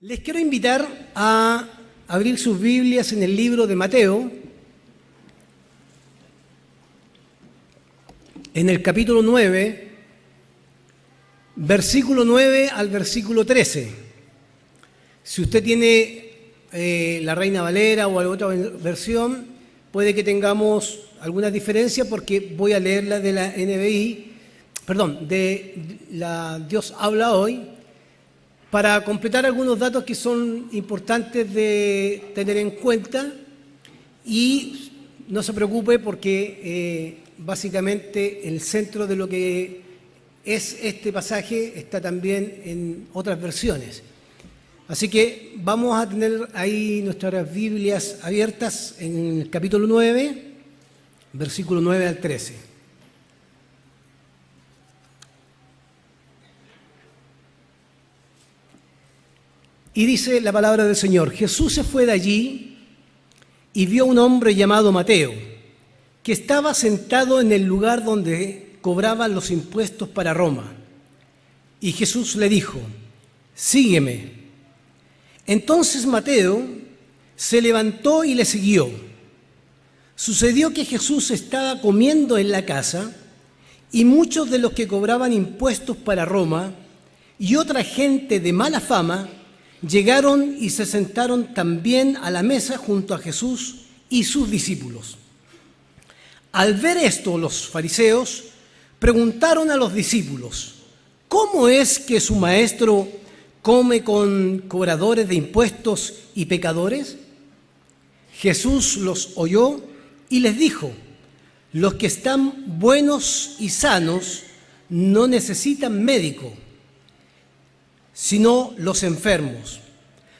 Les quiero invitar a abrir sus Biblias en el libro de Mateo, en el capítulo 9, versículo 9 al versículo 13. Si usted tiene la Reina Valera o alguna otra versión, puede que tengamos alguna diferencia porque voy a leer la de la NBI, de la Dios habla hoy, para completar algunos datos que son importantes de tener en cuenta. Y no se preocupe porque básicamente el centro de lo que es este pasaje está también en otras versiones. Así que vamos a tener ahí nuestras Biblias abiertas en el capítulo 9, versículo 9 al 13. Y dice la palabra del Señor: Jesús se fue de allí y vio a un hombre llamado Mateo, que estaba sentado en el lugar donde cobraban los impuestos para Roma. Y Jesús le dijo: sígueme. Entonces Mateo se levantó y le siguió. Sucedió que Jesús estaba comiendo en la casa, y muchos de los que cobraban impuestos para Roma y otra gente de mala fama llegaron y se sentaron también a la mesa junto a Jesús y sus discípulos. Al ver esto, los fariseos preguntaron a los discípulos: ¿cómo es que su maestro come con cobradores de impuestos y pecadores? Jesús los oyó y les dijo: los que están buenos y sanos no necesitan médico, sino los enfermos.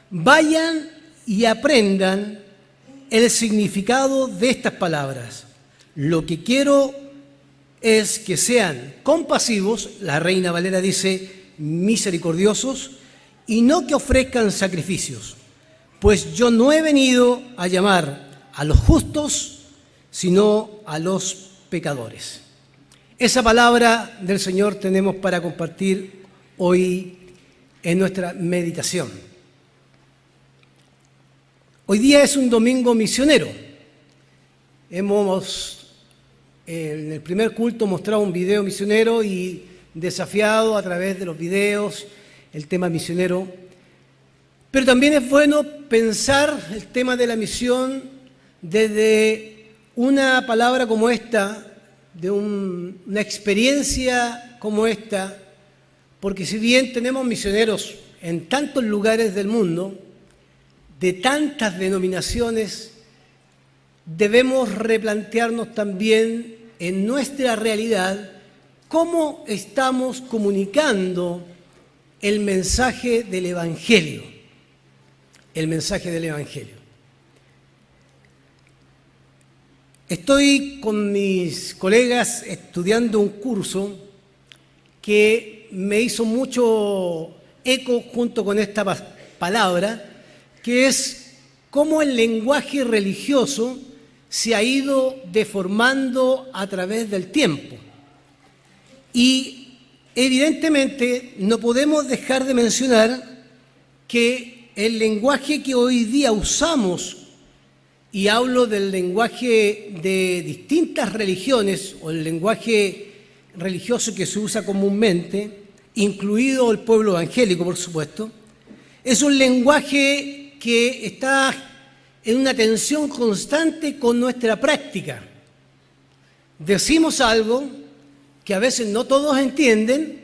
Vayan y aprendan el significado de estas palabras. Lo que quiero es que sean compasivos, la Reina Valera dice misericordiosos, y no que ofrezcan sacrificios, pues yo no he venido a llamar a los justos, sino a los pecadores. Esa palabra del Señor tenemos para compartir hoy en nuestra meditación. Hoy día es un domingo misionero. Hemos en el primer culto mostrado un video misionero y desafiado a través de los videos el tema misionero. Pero también es bueno pensar el tema de la misión desde una palabra como esta, de una experiencia como esta, porque si bien tenemos misioneros en tantos lugares del mundo, de tantas denominaciones, debemos replantearnos también en nuestra realidad cómo estamos comunicando el mensaje del Evangelio. El mensaje del Evangelio. Estoy con mis colegas estudiando un curso que me hizo mucho eco junto con esta palabra, que es cómo el lenguaje religioso se ha ido deformando a través del tiempo. Y evidentemente no podemos dejar de mencionar que el lenguaje que hoy día usamos, y hablo del lenguaje de distintas religiones o el lenguaje religioso que se usa comúnmente, incluido el pueblo evangélico, por supuesto, es un lenguaje que está en una tensión constante con nuestra práctica. Decimos algo que a veces no todos entienden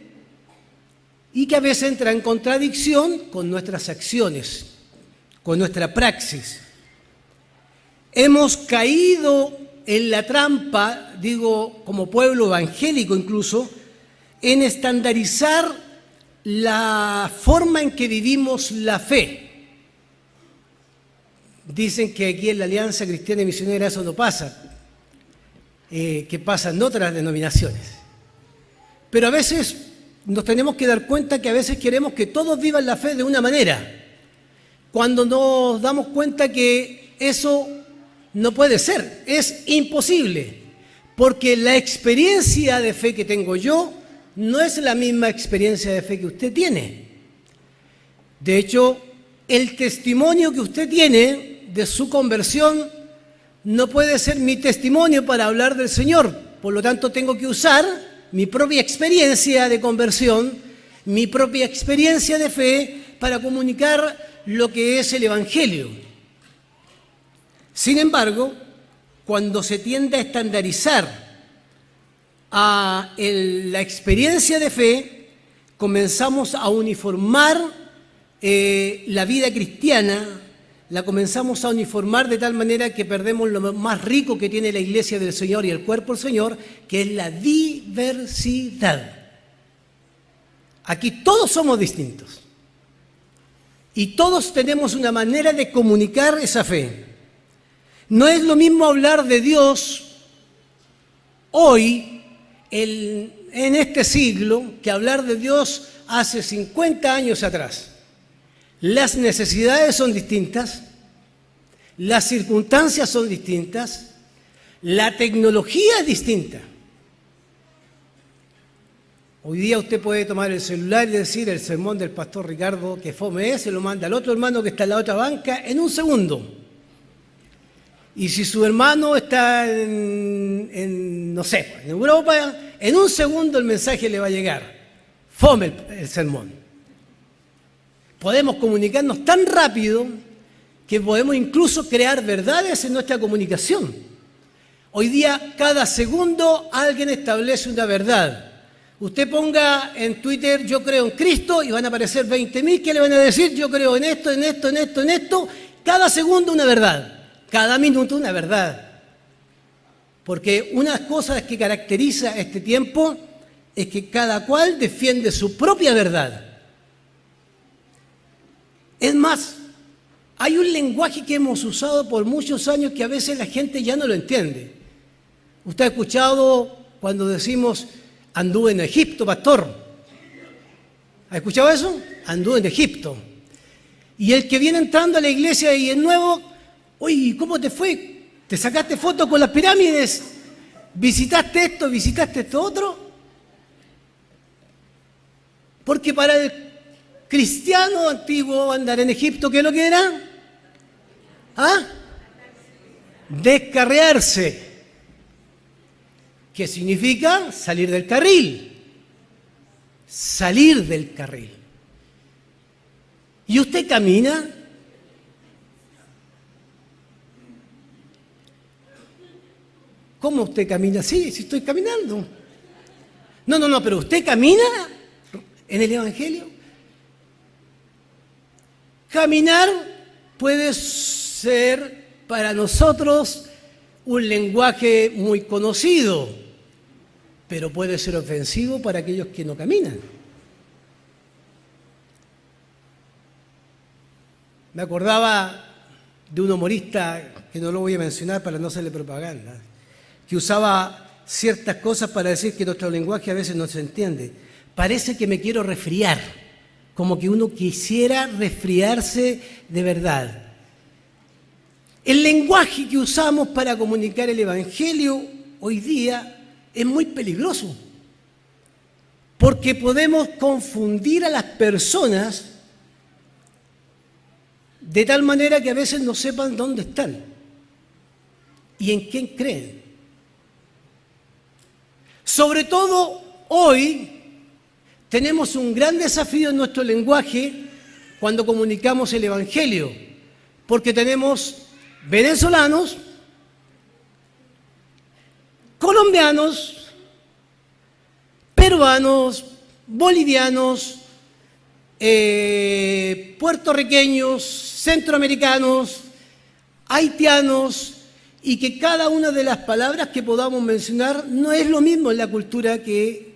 y que a veces entra en contradicción con nuestras acciones, con nuestra praxis. Hemos caído en la trampa, digo, como pueblo evangélico incluso, en estandarizar la forma en que vivimos la fe. Dicen que aquí en la Alianza Cristiana y Misionera eso no pasa, que pasa en otras denominaciones. Pero a veces nos tenemos que dar cuenta que a veces queremos que todos vivan la fe de una manera, cuando nos damos cuenta que eso no puede ser, es imposible, porque la experiencia de fe que tengo yo no es la misma experiencia de fe que usted tiene. De hecho, el testimonio que usted tiene de su conversión no puede ser mi testimonio para hablar del Señor. Por lo tanto, tengo que usar mi propia experiencia de conversión, mi propia experiencia de fe para comunicar lo que es el Evangelio. Sin embargo, cuando se tiende a estandarizar la experiencia de fe, comenzamos a uniformar la vida cristiana, la comenzamos a uniformar de tal manera que perdemos lo más rico que tiene la iglesia del Señor y el cuerpo del Señor, que es la diversidad. Aquí todos somos distintos y todos tenemos una manera de comunicar esa fe. No es lo mismo hablar de Dios hoy, en este siglo, que hablar de Dios hace 50 años atrás. Las necesidades son distintas, las circunstancias son distintas, la tecnología es distinta. Hoy día usted puede tomar el celular y decir el sermón del pastor Ricardo, que fome es, se lo manda al otro hermano que está en la otra banca en un segundo. Y si su hermano está no sé, en Europa, en un segundo el mensaje le va a llegar. Fome el sermón. Podemos comunicarnos tan rápido que podemos incluso crear verdades en nuestra comunicación. Hoy día, cada segundo, alguien establece una verdad. Usted ponga en Twitter, yo creo en Cristo, y van a aparecer 20.000 que le van a decir, yo creo en esto, en esto, en esto, en esto. Cada segundo una verdad. Cada minuto una verdad. Porque una cosa que caracteriza este tiempo es que cada cual defiende su propia verdad. Es más, hay un lenguaje que hemos usado por muchos años que a veces la gente ya no lo entiende. Usted ha escuchado cuando decimos, anduve en Egipto, pastor. ¿Ha escuchado eso? Anduve en Egipto. Y el que viene entrando a la iglesia y es nuevo, oye, ¿cómo te fue? ¿Te sacaste fotos con las pirámides? ¿Visitaste esto otro? Porque para el cristiano antiguo andar en Egipto, ¿qué es lo que era? Descarriarse. ¿Qué significa? Salir del carril. Salir del carril. ¿Y usted camina? ¿Cómo usted camina? Sí, estoy caminando. No, pero ¿usted camina en el Evangelio? Caminar puede ser para nosotros un lenguaje muy conocido, pero puede ser ofensivo para aquellos que no caminan. Me acordaba de un humorista, que no lo voy a mencionar para no hacerle propaganda, que usaba ciertas cosas para decir que nuestro lenguaje a veces no se entiende. Parece que me quiero resfriar. Como que uno quisiera resfriarse de verdad. El lenguaje que usamos para comunicar el Evangelio hoy día es muy peligroso, porque podemos confundir a las personas de tal manera que a veces no sepan dónde están y en quién creen. Sobre todo hoy, tenemos un gran desafío en nuestro lenguaje cuando comunicamos el Evangelio, porque tenemos venezolanos, colombianos, peruanos, bolivianos, puertorriqueños, centroamericanos, haitianos, y que cada una de las palabras que podamos mencionar no es lo mismo en la cultura que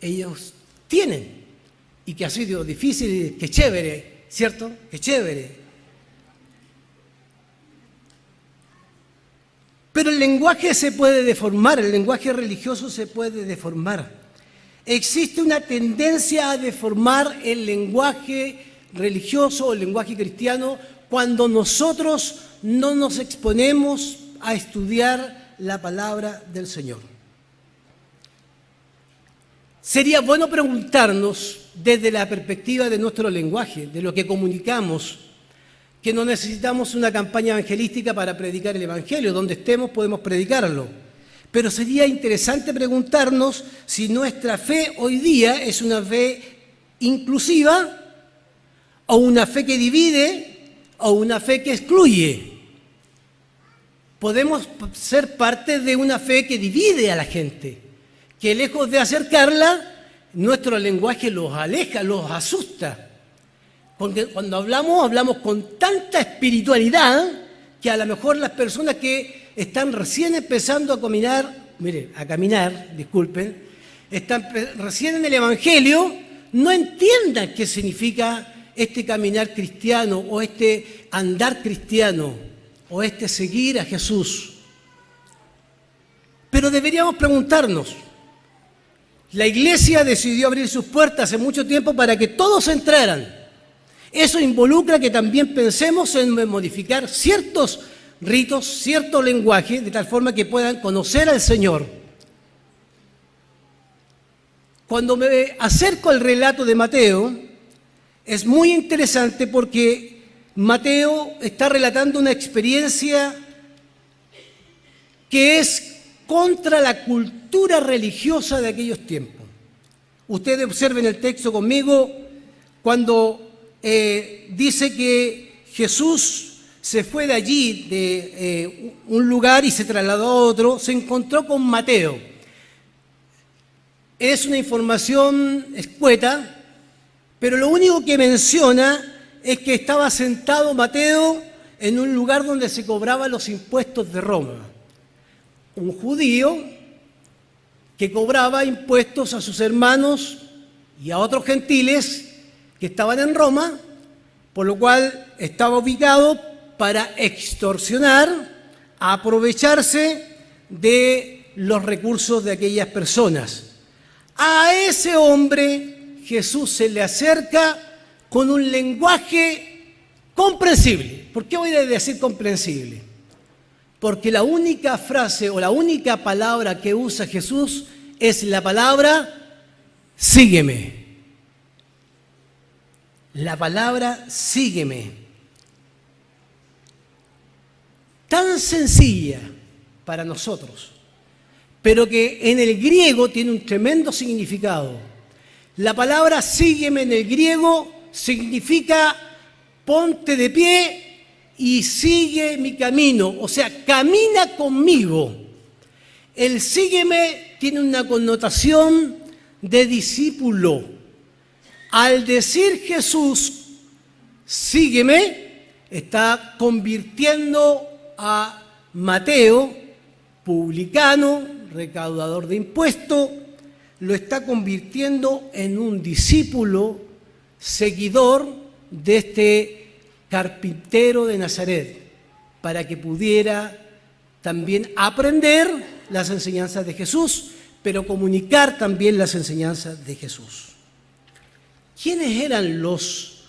ellos tienen, y que ha sido difícil, que chévere, ¿cierto? Que chévere. Pero el lenguaje se puede deformar, el lenguaje religioso se puede deformar. Existe una tendencia a deformar el lenguaje religioso o el lenguaje cristiano cuando nosotros no nos exponemos a estudiar la palabra del Señor. sería bueno preguntarnos desde la perspectiva de nuestro lenguaje, de lo que comunicamos, que no necesitamos una campaña evangelística para predicar el Evangelio. Donde estemos podemos predicarlo. Pero sería interesante preguntarnos si nuestra fe hoy día es una fe inclusiva o una fe que divide o una fe que excluye. Podemos ser parte de una fe que divide a la gente, que lejos de acercarla, nuestro lenguaje los aleja, los asusta. Porque cuando hablamos con tanta espiritualidad que a lo mejor las personas que están recién empezando a caminar, están recién en el Evangelio, no entiendan qué significa este caminar cristiano o este andar cristiano o este seguir a Jesús. Pero deberíamos preguntarnos, la Iglesia decidió abrir sus puertas hace mucho tiempo para que todos entraran. Eso involucra que también pensemos en modificar ciertos ritos, cierto lenguaje, de tal forma que puedan conocer al Señor. Cuando me acerco al relato de Mateo, es muy interesante porque Mateo está relatando una experiencia que es contra la cultura religiosa de aquellos tiempos. Ustedes observen el texto conmigo cuando dice que Jesús se fue de allí, de un lugar y se trasladó a otro, se encontró con Mateo. Es una información escueta, pero lo único que menciona es que estaba sentado Mateo en un lugar donde se cobraban los impuestos de Roma. Un judío que cobraba impuestos a sus hermanos y a otros gentiles que estaban en Roma, por lo cual estaba ubicado para extorsionar, aprovecharse de los recursos de aquellas personas. A ese hombre Jesús se le acerca con un lenguaje comprensible. ¿Por qué voy a decir comprensible? Porque la única frase o la única palabra que usa Jesús es la palabra sígueme. La palabra sígueme. Tan sencilla para nosotros, pero que en el griego tiene un tremendo significado. La palabra sígueme en el griego significa ponte de pie y sigue mi camino, o sea, camina conmigo. El sígueme tiene una connotación de discípulo. Al decir Jesús, sígueme, está convirtiendo a Mateo, publicano, recaudador de impuestos, lo está convirtiendo en un discípulo, seguidor de este carpintero de Nazaret, para que pudiera también aprender las enseñanzas de Jesús, pero comunicar también las enseñanzas de Jesús. ¿Quiénes eran los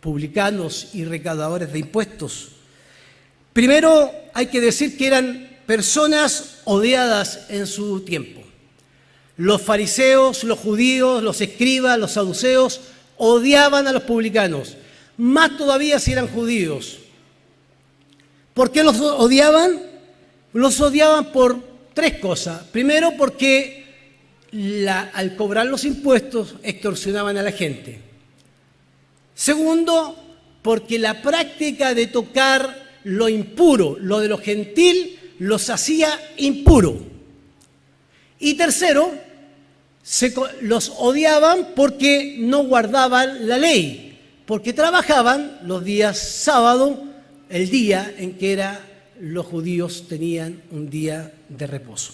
publicanos y recaudadores de impuestos? Primero hay que decir que eran personas odiadas en su tiempo. Los fariseos, los judíos, los escribas, los saduceos odiaban a los publicanos, más todavía si eran judíos. ¿Por qué los odiaban? Los odiaban por tres cosas. Primero, porque al cobrar los impuestos extorsionaban a la gente. Segundo, porque la práctica de tocar lo impuro, lo de lo gentil, los hacía impuro. Y tercero, los odiaban porque no guardaban la ley, porque trabajaban los días sábado, el día en que los judíos tenían un día de reposo.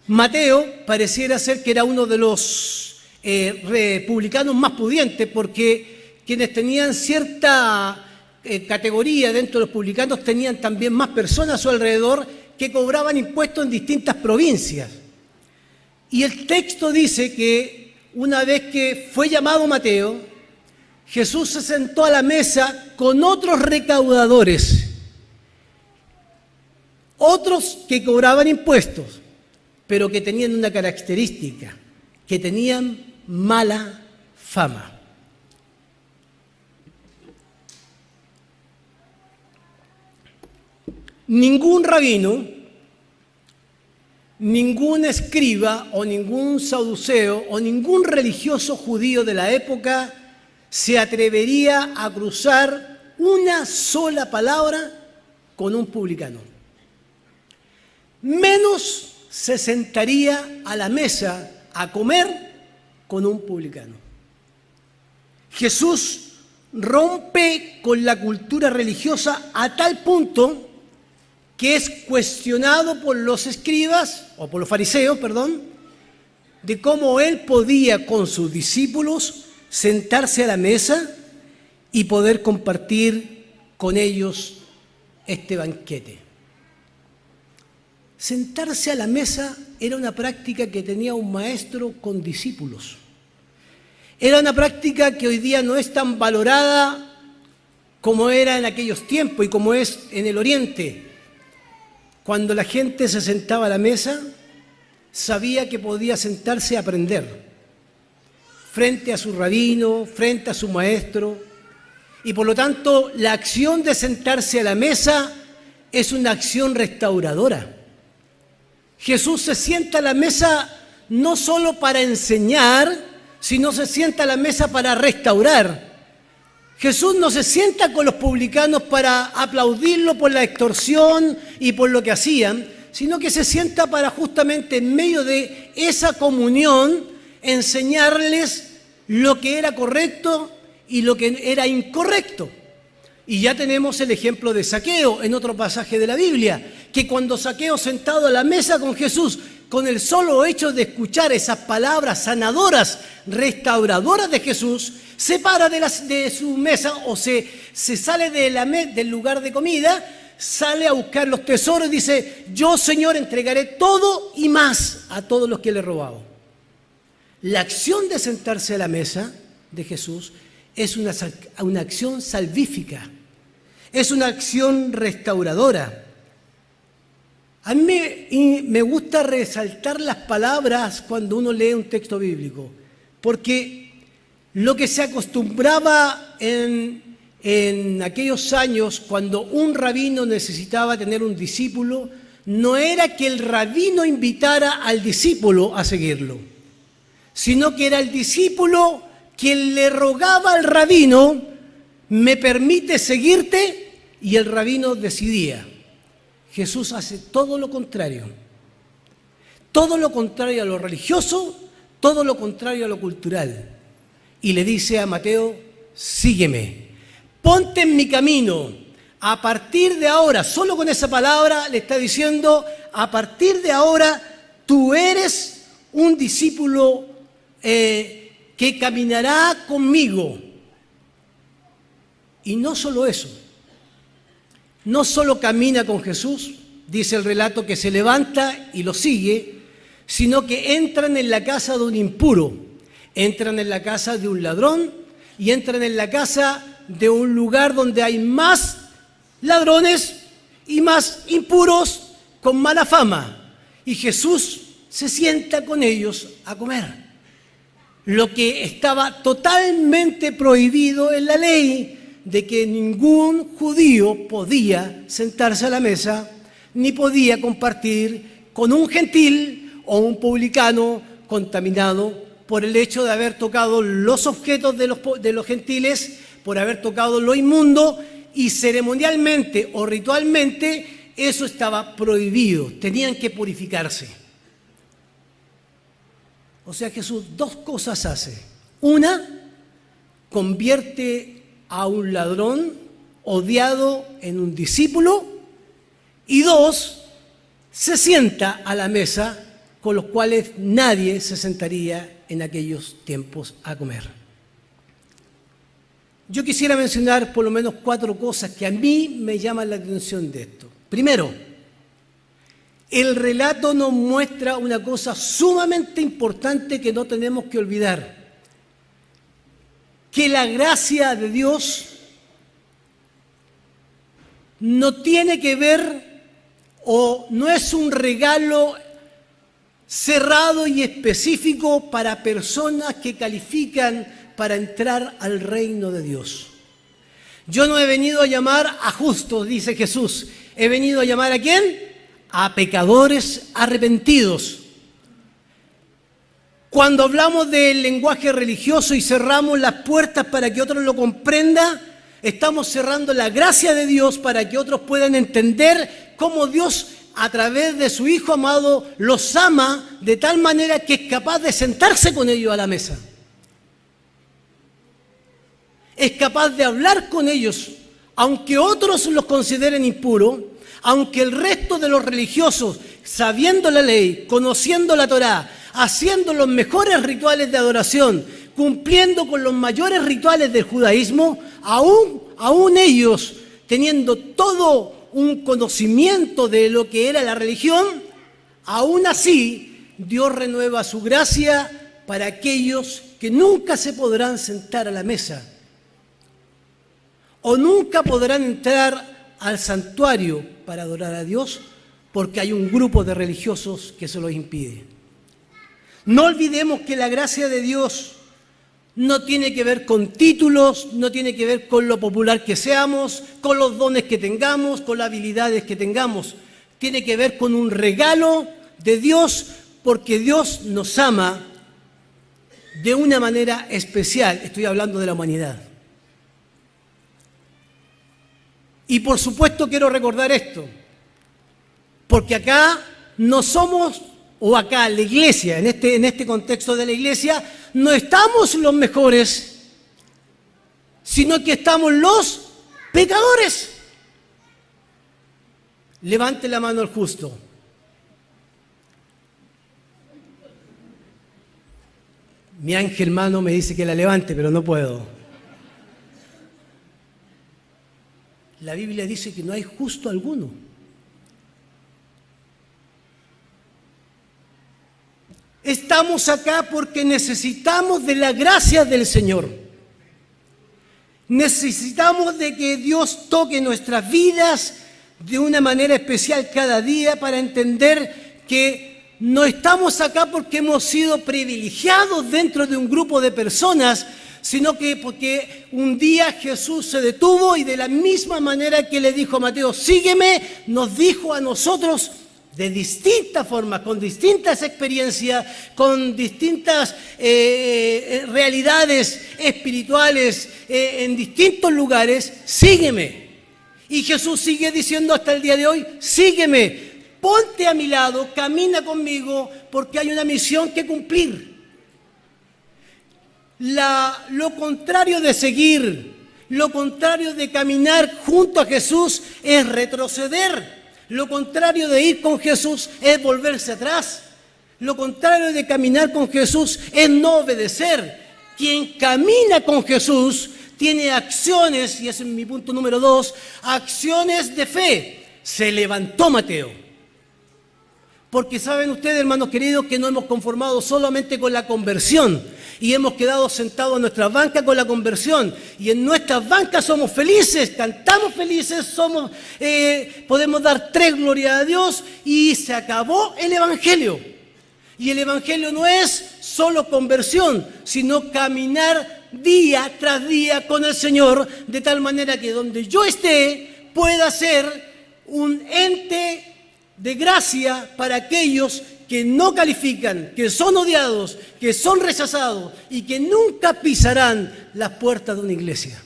Mateo pareciera ser que era uno de los republicanos más pudientes, porque quienes tenían cierta categoría dentro de los publicanos tenían también más personas a su alrededor que cobraban impuestos en distintas provincias. Y el texto dice que una vez que fue llamado Mateo, Jesús se sentó a la mesa con otros recaudadores, otros que cobraban impuestos, pero que tenían una característica, que tenían mala fama. Ningún rabino, ningún escriba o ningún saduceo o ningún religioso judío de la época se atrevería a cruzar una sola palabra con un publicano. Menos se sentaría a la mesa a comer con un publicano. Jesús rompe con la cultura religiosa a tal punto que es cuestionado por los escribas, o por los fariseos, perdón, de cómo él podía con sus discípulos sentarse a la mesa y poder compartir con ellos este banquete. Sentarse a la mesa era una práctica que tenía un maestro con discípulos. Era una práctica que hoy día no es tan valorada como era en aquellos tiempos y como es en el Oriente. Cuando la gente se sentaba a la mesa, sabía que podía sentarse a aprender frente a su rabino, frente a su maestro, y por lo tanto la acción de sentarse a la mesa es una acción restauradora. Jesús se sienta a la mesa no solo para enseñar, sino se sienta a la mesa para restaurar. Jesús no se sienta con los publicanos para aplaudirlo por la extorsión y por lo que hacían, sino que se sienta para justamente en medio de esa comunión enseñarles lo que era correcto y lo que era incorrecto. Y ya tenemos el ejemplo de Zaqueo en otro pasaje de la Biblia, que cuando Zaqueo sentado a la mesa con Jesús, con el solo hecho de escuchar esas palabras sanadoras, restauradoras de Jesús, se para de su mesa o se sale del lugar de comida, sale a buscar los tesoros y dice: yo, Señor, entregaré todo y más a todos los que le he robado. La acción de sentarse a la mesa de Jesús es una acción salvífica, es una acción restauradora. A mí me gusta resaltar las palabras cuando uno lee un texto bíblico, porque lo que se acostumbraba en aquellos años cuando un rabino necesitaba tener un discípulo, no era que el rabino invitara al discípulo a seguirlo, sino que era el discípulo quien le rogaba al rabino: ¿me permite seguirte? Y el rabino decidía. Jesús hace todo lo contrario a lo religioso, todo lo contrario a lo cultural. Y le dice a Mateo: sígueme, ponte en mi camino. A partir de ahora, solo con esa palabra le está diciendo: a partir de ahora tú eres un discípulo que caminará conmigo. Y no solo eso, no solo camina con Jesús, dice el relato que se levanta y lo sigue, sino que entran en la casa de un impuro, entran en la casa de un ladrón y entran en la casa de un lugar donde hay más ladrones y más impuros con mala fama. Y Jesús se sienta con ellos a comer. Lo que estaba totalmente prohibido en la ley, de que ningún judío podía sentarse a la mesa, ni podía compartir con un gentil o un publicano contaminado por el hecho de haber tocado los objetos de los gentiles, por haber tocado lo inmundo, y ceremonialmente o ritualmente eso estaba prohibido, tenían que purificarse. O sea, Jesús dos cosas hace. Una, convierte a un ladrón odiado en un discípulo, y dos, se sienta a la mesa con los cuales nadie se sentaría en aquellos tiempos a comer. Yo quisiera mencionar por lo menos 4 cosas que a mí me llaman la atención de esto. Primero, el relato nos muestra una cosa sumamente importante que no tenemos que olvidar: que la gracia de Dios no tiene que ver o no es un regalo cerrado y específico para personas que califican para entrar al reino de Dios. Yo no he venido a llamar a justos, dice Jesús. He venido a llamar ¿a quién? A pecadores arrepentidos. Cuando hablamos del lenguaje religioso y cerramos las puertas para que otros lo comprendan, estamos cerrando la gracia de Dios para que otros puedan entender cómo Dios, a través de su Hijo amado, los ama de tal manera que es capaz de sentarse con ellos a la mesa. Es capaz de hablar con ellos, aunque otros los consideren impuros, aunque el resto de los religiosos, sabiendo la ley, conociendo la Torá, haciendo los mejores rituales de adoración, cumpliendo con los mayores rituales del judaísmo, aún ellos, teniendo todo un conocimiento de lo que era la religión, aún así Dios renueva su gracia para aquellos que nunca se podrán sentar a la mesa o nunca podrán entrar al santuario para adorar a Dios porque hay un grupo de religiosos que se los impide. No olvidemos que la gracia de Dios no tiene que ver con títulos, no tiene que ver con lo popular que seamos, con los dones que tengamos, con las habilidades que tengamos. Tiene que ver con un regalo de Dios porque Dios nos ama de una manera especial. Estoy hablando de la humanidad. Y por supuesto quiero recordar esto, porque acá no somos, o acá la iglesia, en este contexto de la iglesia, no estamos los mejores, sino que estamos los pecadores. Levante la mano el justo. Mi ángel hermano me dice que la levante, pero no puedo. La Biblia dice que no hay justo alguno. Estamos acá porque necesitamos de la gracia del Señor. Necesitamos de que Dios toque nuestras vidas de una manera especial cada día para entender que no estamos acá porque hemos sido privilegiados dentro de un grupo de personas, sino que porque un día Jesús se detuvo y de la misma manera que le dijo a Mateo, sígueme, nos dijo a nosotros de distintas formas, con distintas experiencias, con distintas realidades espirituales en distintos lugares, sígueme. Y Jesús sigue diciendo hasta el día de hoy, sígueme, ponte a mi lado, camina conmigo, porque hay una misión que cumplir. Lo contrario de seguir, lo contrario de caminar junto a Jesús es retroceder. Lo contrario de ir con Jesús es volverse atrás. Lo contrario de caminar con Jesús es no obedecer. Quien camina con Jesús tiene acciones, y ese es mi punto número 2, acciones de fe. Se levantó Mateo. Porque saben ustedes, hermanos queridos, que no hemos conformado solamente con la conversión y hemos quedado sentados en nuestras bancas con la conversión. Y en nuestras bancas somos felices, cantamos felices, podemos dar 3 glorias a Dios y se acabó el Evangelio. Y el Evangelio no es solo conversión, sino caminar día tras día con el Señor, de tal manera que donde yo esté pueda ser un ente de gracia para aquellos que no califican, que son odiados, que son rechazados y que nunca pisarán las puertas de una iglesia.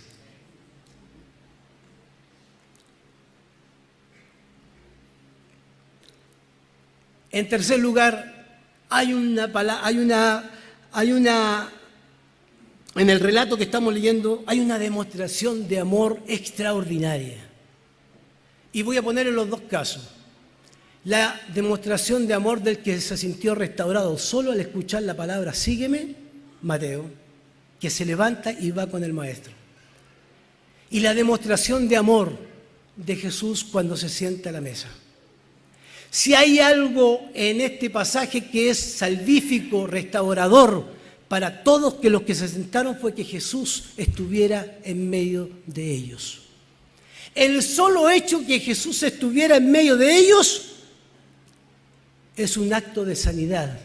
En tercer lugar, en el relato que estamos leyendo, hay una demostración de amor extraordinaria. Y voy a poner en los 2 casos. La demostración de amor del que se sintió restaurado solo al escuchar la palabra sígueme, Mateo, que se levanta y va con el maestro. Y la demostración de amor de Jesús cuando se sienta a la mesa. Si hay algo en este pasaje que es salvífico, restaurador para todos los que se sentaron, fue que Jesús estuviera en medio de ellos. El solo hecho que Jesús estuviera en medio de ellos es un acto de sanidad.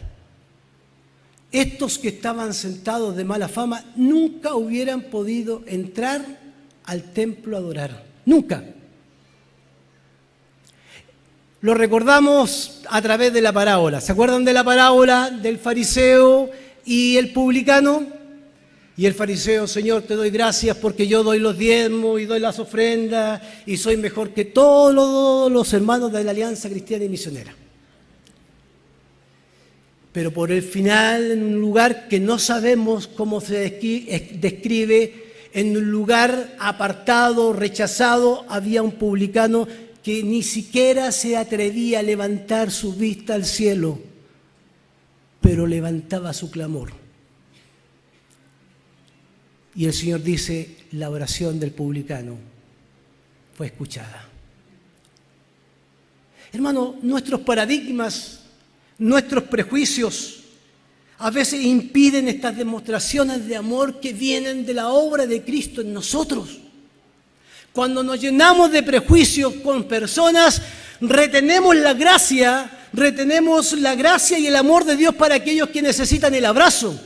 Estos que estaban sentados de mala fama nunca hubieran podido entrar al templo a adorar. Nunca. Lo recordamos a través de la parábola. ¿Se acuerdan de la parábola del fariseo y el publicano? Y el fariseo: Señor, te doy gracias porque yo doy los diezmos y doy las ofrendas y soy mejor que todos los hermanos de la Alianza Cristiana y Misionera. Pero por el final, en un lugar que no sabemos cómo se describe, en un lugar apartado, rechazado, había un publicano que ni siquiera se atrevía a levantar su vista al cielo, pero levantaba su clamor. Y el Señor dice: la oración del publicano fue escuchada. Hermano, nuestros paradigmas, nuestros prejuicios a veces impiden estas demostraciones de amor que vienen de la obra de Cristo en nosotros. Cuando nos llenamos de prejuicios con personas, retenemos la gracia y el amor de Dios para aquellos que necesitan el abrazo,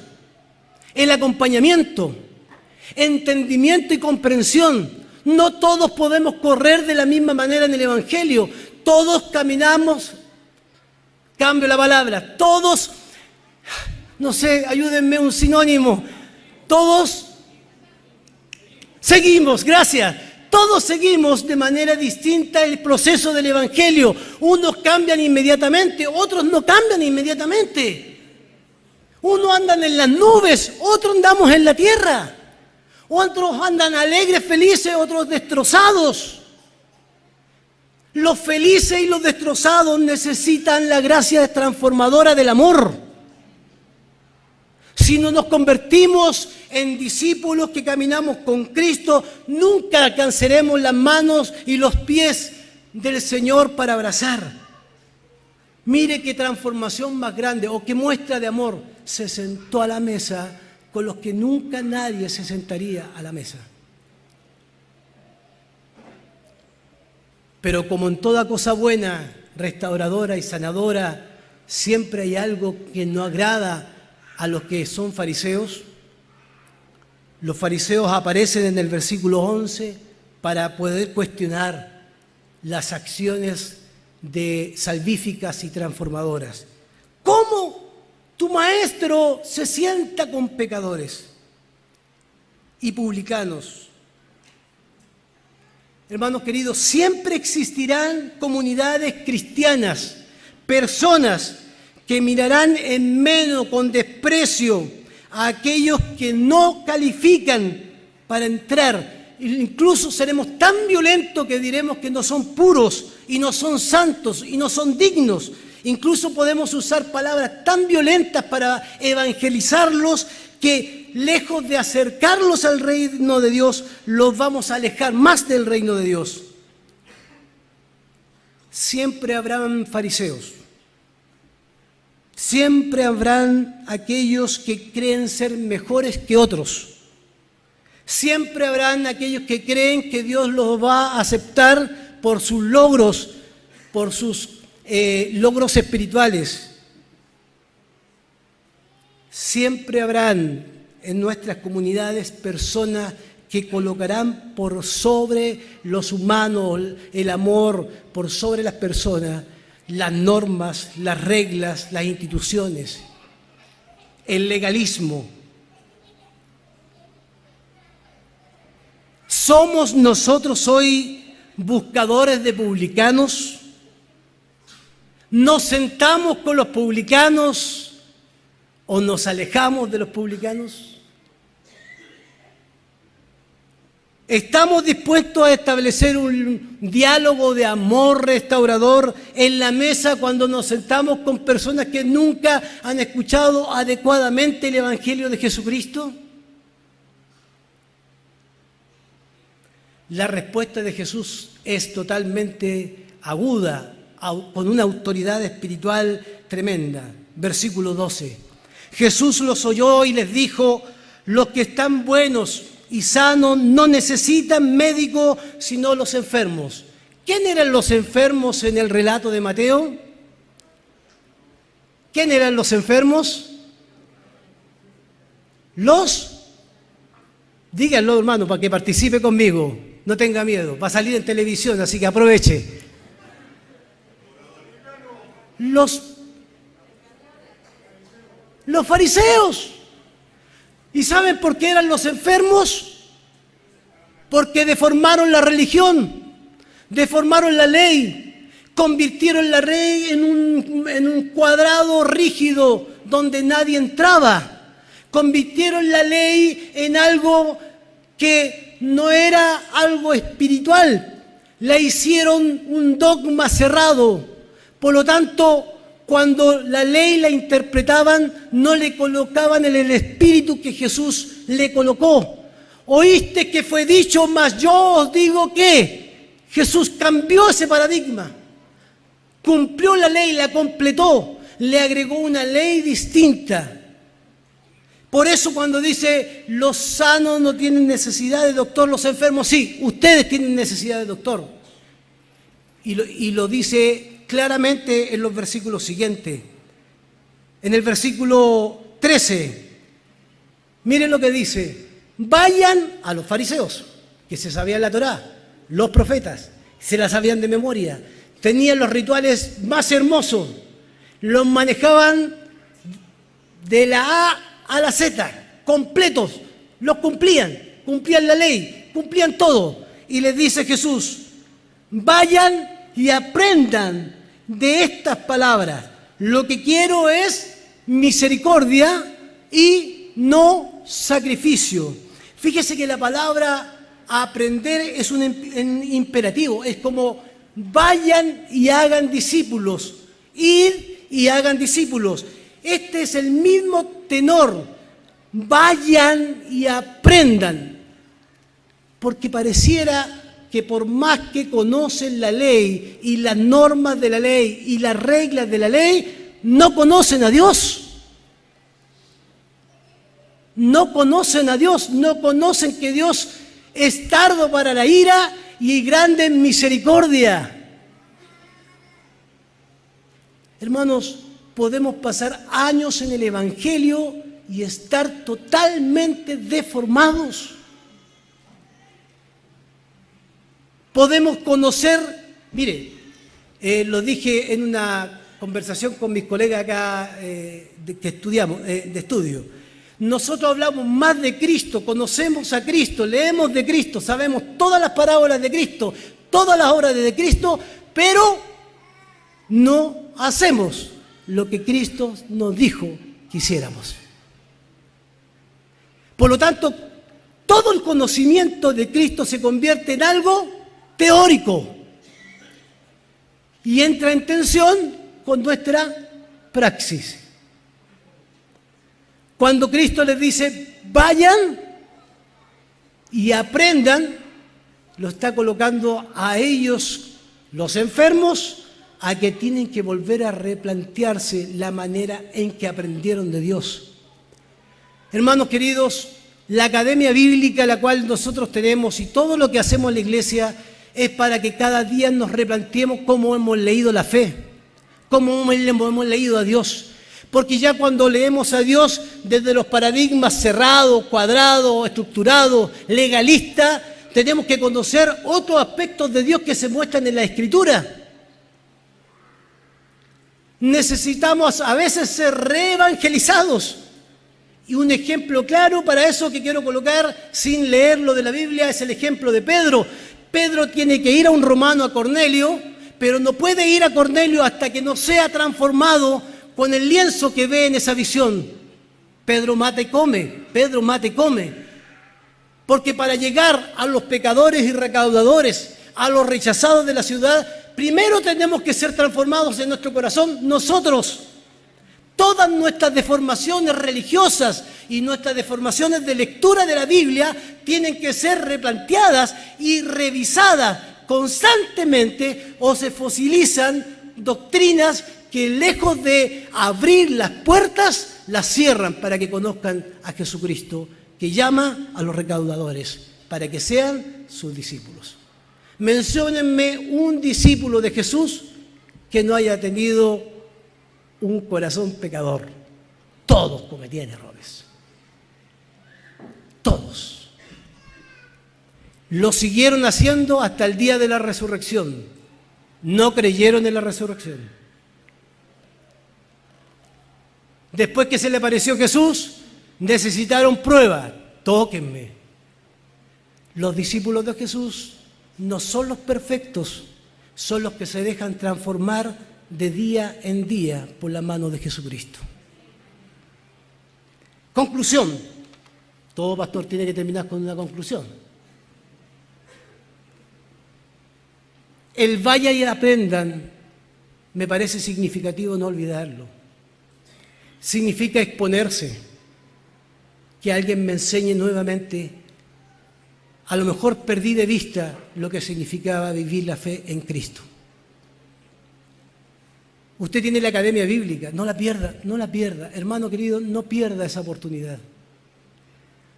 el acompañamiento, entendimiento y comprensión. No todos podemos correr de la misma manera en el Evangelio. Todos caminamos, cambio la palabra, todos, no sé, ayúdenme un sinónimo, todos seguimos, gracias, todos seguimos de manera distinta el proceso del Evangelio. Unos cambian inmediatamente, otros no cambian inmediatamente. Unos andan en las nubes, otros andamos en la tierra. Otros andan alegres, felices, otros destrozados. Los felices y los destrozados necesitan la gracia transformadora del amor. Si no nos convertimos en discípulos que caminamos con Cristo, nunca alcanzaremos las manos y los pies del Señor para abrazar. Mire qué transformación más grande, o qué muestra de amor. Se sentó a la mesa con los que nunca nadie se sentaría a la mesa. Pero como en toda cosa buena, restauradora y sanadora, siempre hay algo que no agrada a los que son fariseos. Los fariseos aparecen en el versículo 11 para poder cuestionar las acciones salvíficas y transformadoras. ¿Cómo tu maestro se sienta con pecadores y publicanos? Hermanos queridos, siempre existirán comunidades cristianas, personas que mirarán en menos, con desprecio, a aquellos que no califican para entrar. Incluso seremos tan violentos que diremos que no son puros y no son santos y no son dignos. Incluso podemos usar palabras tan violentas para evangelizarlos que, lejos de acercarlos al reino de Dios, los vamos a alejar más del reino de Dios. Siempre habrán fariseos. Siempre habrán aquellos que creen ser mejores que otros. Siempre habrán aquellos que creen que Dios los va a aceptar por sus logros, por sus logros espirituales. Siempre habrán en nuestras comunidades personas que colocarán por sobre los humanos, el amor, por sobre las personas, las normas, las reglas, las instituciones, el legalismo. ¿Somos nosotros hoy buscadores de publicanos? ¿Nos sentamos con los publicanos o nos alejamos de los publicanos? ¿Estamos dispuestos a establecer un diálogo de amor restaurador en la mesa cuando nos sentamos con personas que nunca han escuchado adecuadamente el Evangelio de Jesucristo? La respuesta de Jesús es totalmente aguda, con una autoridad espiritual tremenda. Versículo 12. Jesús los oyó y les dijo: los que están buenos y sanos no necesitan médico, sino los enfermos. ¿Quién eran los enfermos en el relato de Mateo? ¿Quién eran los enfermos? Díganlo, hermano, para que participe conmigo. No tenga miedo, va a salir en televisión, así que aproveche. Los fariseos. ¿Y saben por qué eran los enfermos? Porque deformaron la religión, deformaron la ley, convirtieron la ley en un cuadrado rígido donde nadie entraba. Convirtieron la ley en algo que no era algo espiritual. La hicieron un dogma cerrado. Por lo tanto, cuando la ley la interpretaban, no le colocaban en el espíritu que Jesús le colocó. Oíste que fue dicho, mas yo os digo que Jesús cambió ese paradigma. Cumplió la ley, la completó, le agregó una ley distinta. Por eso cuando dice, los sanos no tienen necesidad de doctor, los enfermos sí, ustedes tienen necesidad de doctor. Y lo dice claramente en los versículos siguientes. En el versículo 13, miren lo que dice. Vayan a los fariseos, que se sabían la Torá, los profetas, se la sabían de memoria, tenían los rituales más hermosos, los manejaban de la A a la Z, completos, los cumplían la ley, cumplían todo. Y les dice Jesús, vayan y aprendan de estas palabras. Lo que quiero es misericordia y no sacrificio. Fíjese que la palabra aprender es un imperativo, es como vayan y hagan discípulos, ir y hagan discípulos. Este es el mismo tenor, vayan y aprendan, porque pareciera que por más que conocen la ley y las normas de la ley y las reglas de la ley, no conocen a Dios. No conocen a Dios, no conocen que Dios es tardo para la ira y grande en misericordia. Hermanos, podemos pasar años en el Evangelio y estar totalmente deformados. Podemos conocer, mire, lo dije en una conversación con mis colegas acá que estudiamos, de estudio. Nosotros hablamos más de Cristo, conocemos a Cristo, leemos de Cristo, sabemos todas las parábolas de Cristo, todas las obras de Cristo, pero no hacemos lo que Cristo nos dijo que hiciéramos. Por lo tanto, todo el conocimiento de Cristo se convierte en algo teórico y entra en tensión con nuestra praxis. Cuando Cristo les dice, vayan y aprendan, lo está colocando a ellos, los enfermos, a que tienen que volver a replantearse la manera en que aprendieron de Dios. Hermanos queridos, la academia bíblica la cual nosotros tenemos y todo lo que hacemos en la iglesia es para que cada día nos replanteemos cómo hemos leído la fe, cómo hemos leído a Dios. Porque ya cuando leemos a Dios desde los paradigmas cerrados, cuadrados, estructurados, legalistas, tenemos que conocer otros aspectos de Dios que se muestran en la Escritura. Necesitamos a veces ser reevangelizados. Y un ejemplo claro para eso que quiero colocar sin leerlo de la Biblia es el ejemplo de Pedro. Pedro tiene que ir a un romano, a Cornelio, pero no puede ir a Cornelio hasta que no sea transformado con el lienzo que ve en esa visión. Pedro mata y come, Pedro mata y come. Porque para llegar a los pecadores y recaudadores, a los rechazados de la ciudad, primero tenemos que ser transformados en nuestro corazón nosotros. Todas nuestras deformaciones religiosas y nuestras deformaciones de lectura de la Biblia tienen que ser replanteadas y revisadas constantemente, o se fosilizan doctrinas que lejos de abrir las puertas, las cierran para que conozcan a Jesucristo, que llama a los recaudadores para que sean sus discípulos. Menciónenme un discípulo de Jesús que no haya tenido un corazón pecador. Todos cometían errores. Todos. Lo siguieron haciendo hasta el día de la resurrección. No creyeron en la resurrección. Después que se le apareció Jesús, necesitaron prueba. Tóquenme. Los discípulos de Jesús no son los perfectos, son los que se dejan transformar de día en día por la mano de Jesucristo. Conclusión. Todo pastor tiene que terminar con una conclusión. El vaya y aprendan, me parece significativo no olvidarlo. Significa exponerse, que alguien me enseñe nuevamente. A lo mejor perdí de vista lo que significaba vivir la fe en Cristo. Usted tiene la academia bíblica, no la pierda, no la pierda. Hermano querido, no pierda esa oportunidad.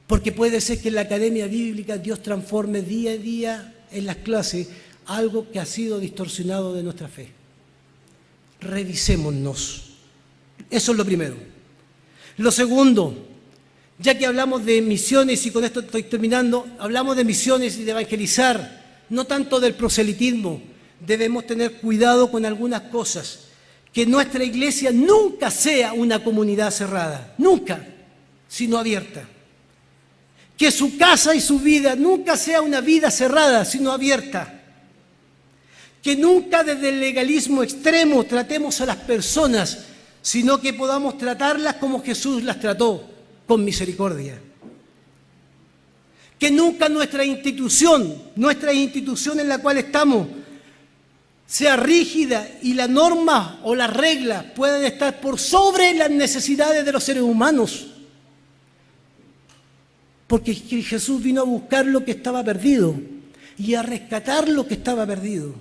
Porque puede ser que en la academia bíblica Dios transforme día a día en las clases algo que ha sido distorsionado de nuestra fe. Revisémonos. Eso es lo primero. Lo segundo, ya que hablamos de misiones, y con esto estoy terminando, hablamos de misiones y de evangelizar, no tanto del proselitismo. Debemos tener cuidado con algunas cosas. Que nuestra iglesia nunca sea una comunidad cerrada, nunca, sino abierta. Que su casa y su vida nunca sea una vida cerrada, sino abierta. Que nunca desde el legalismo extremo tratemos a las personas, sino que podamos tratarlas como Jesús las trató, con misericordia. Que nunca nuestra institución en la cual estamos, sea rígida y la norma o las reglas puedan estar por sobre las necesidades de los seres humanos. Porque Jesús vino a buscar lo que estaba perdido y a rescatar lo que estaba perdido.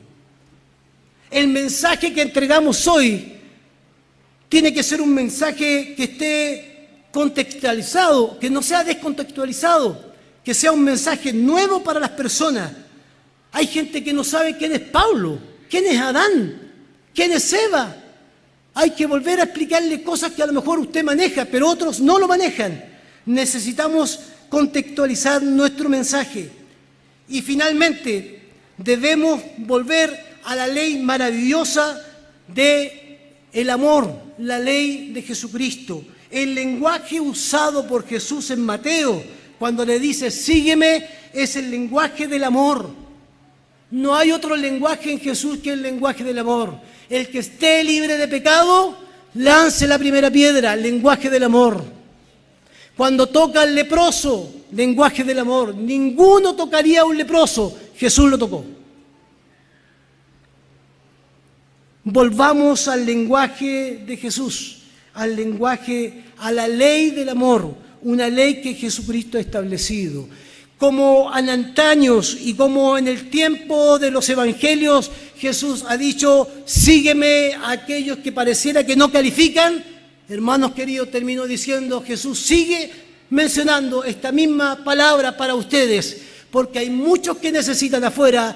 El mensaje que entregamos hoy tiene que ser un mensaje que esté contextualizado, que no sea descontextualizado, que sea un mensaje nuevo para las personas. Hay gente que no sabe quién es Pablo, quién es Adán, quién es Eva. Hay que volver a explicarle cosas que a lo mejor usted maneja, pero otros no lo manejan. Necesitamos contextualizar nuestro mensaje. Y finalmente, debemos volver a la ley maravillosa del amor, la ley de Jesucristo. El lenguaje usado por Jesús en Mateo, cuando le dice, sígueme, es el lenguaje del amor. No hay otro lenguaje en Jesús que el lenguaje del amor. El que esté libre de pecado, lance la primera piedra, lenguaje del amor. Cuando toca al leproso, lenguaje del amor. Ninguno tocaría a un leproso, Jesús lo tocó. Volvamos al lenguaje de Jesús, al lenguaje, a la ley del amor, una ley que Jesucristo ha establecido. Como en antaños y como en el tiempo de los evangelios, Jesús ha dicho, sígueme a aquellos que pareciera que no califican. Hermanos queridos, termino diciendo, Jesús sigue mencionando esta misma palabra para ustedes, porque hay muchos que necesitan afuera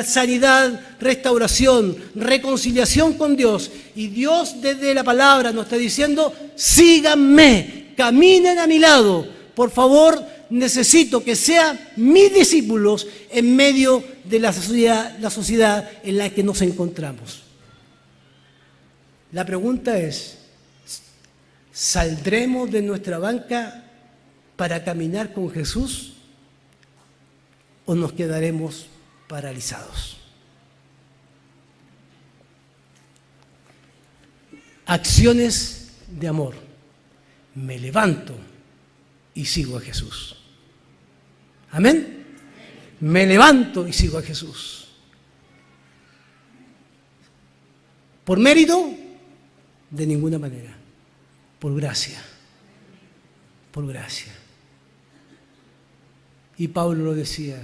sanidad, restauración, reconciliación con Dios. Y Dios desde la palabra nos está diciendo, síganme, caminen a mi lado. Por favor, necesito que sean mis discípulos en medio de la sociedad en la que nos encontramos. La pregunta es, ¿saldremos de nuestra banca para caminar con Jesús o nos quedaremos paralizados? Acciones de amor. Me levanto y sigo a Jesús. ¿Amén? Me levanto y sigo a Jesús. ¿Por mérito? De ninguna manera. Por gracia. Por gracia. Y Pablo lo decía,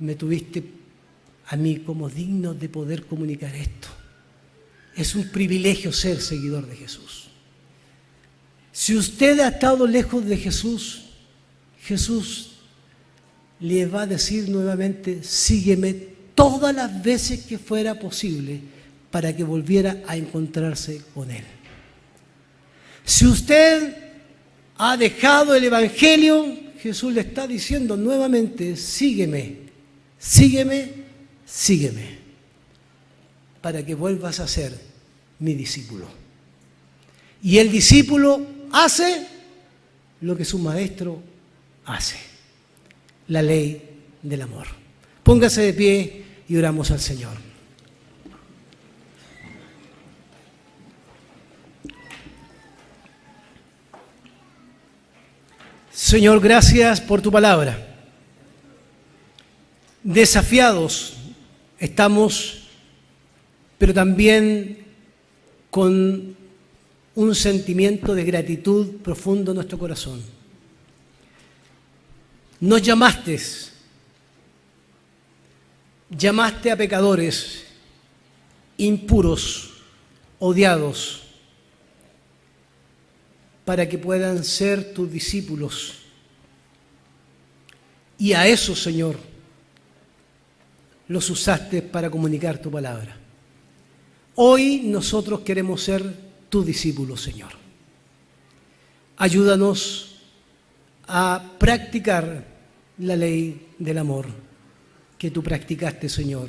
me tuviste a mí como digno de poder comunicar esto. Es un privilegio ser seguidor de Jesús. Si usted ha estado lejos de Jesús, Jesús le va a decir nuevamente, sígueme todas las veces que fuera posible, para que volviera a encontrarse con Él. Si usted ha dejado el Evangelio, Jesús le está diciendo nuevamente, sígueme, sígueme, sígueme, para que vuelvas a ser mi discípulo. Y el discípulo hace lo que su maestro hace, la ley del amor. Póngase de pie y oramos al Señor. Señor, gracias por tu palabra. Desafiados estamos, pero también con un sentimiento de gratitud profundo en nuestro corazón. Nos llamaste a pecadores impuros, odiados, para que puedan ser tus discípulos. Y a eso, Señor, los usaste para comunicar tu palabra. Hoy nosotros queremos ser tus discípulos, Señor. Ayúdanos a practicar la ley del amor que tú practicaste, Señor,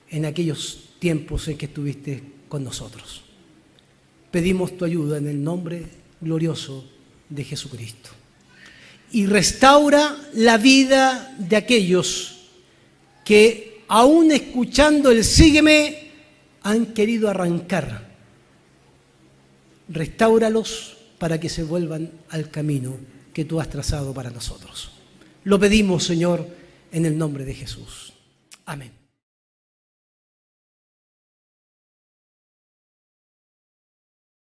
en aquellos tiempos en que estuviste con nosotros. Pedimos tu ayuda en el nombre glorioso de Jesucristo. Y restaura la vida de aquellos que, aún escuchando el sígueme, han querido arrancar. Restáuralos para que se vuelvan al camino que tú has trazado para nosotros. Lo pedimos, Señor, en el nombre de Jesús. Amén.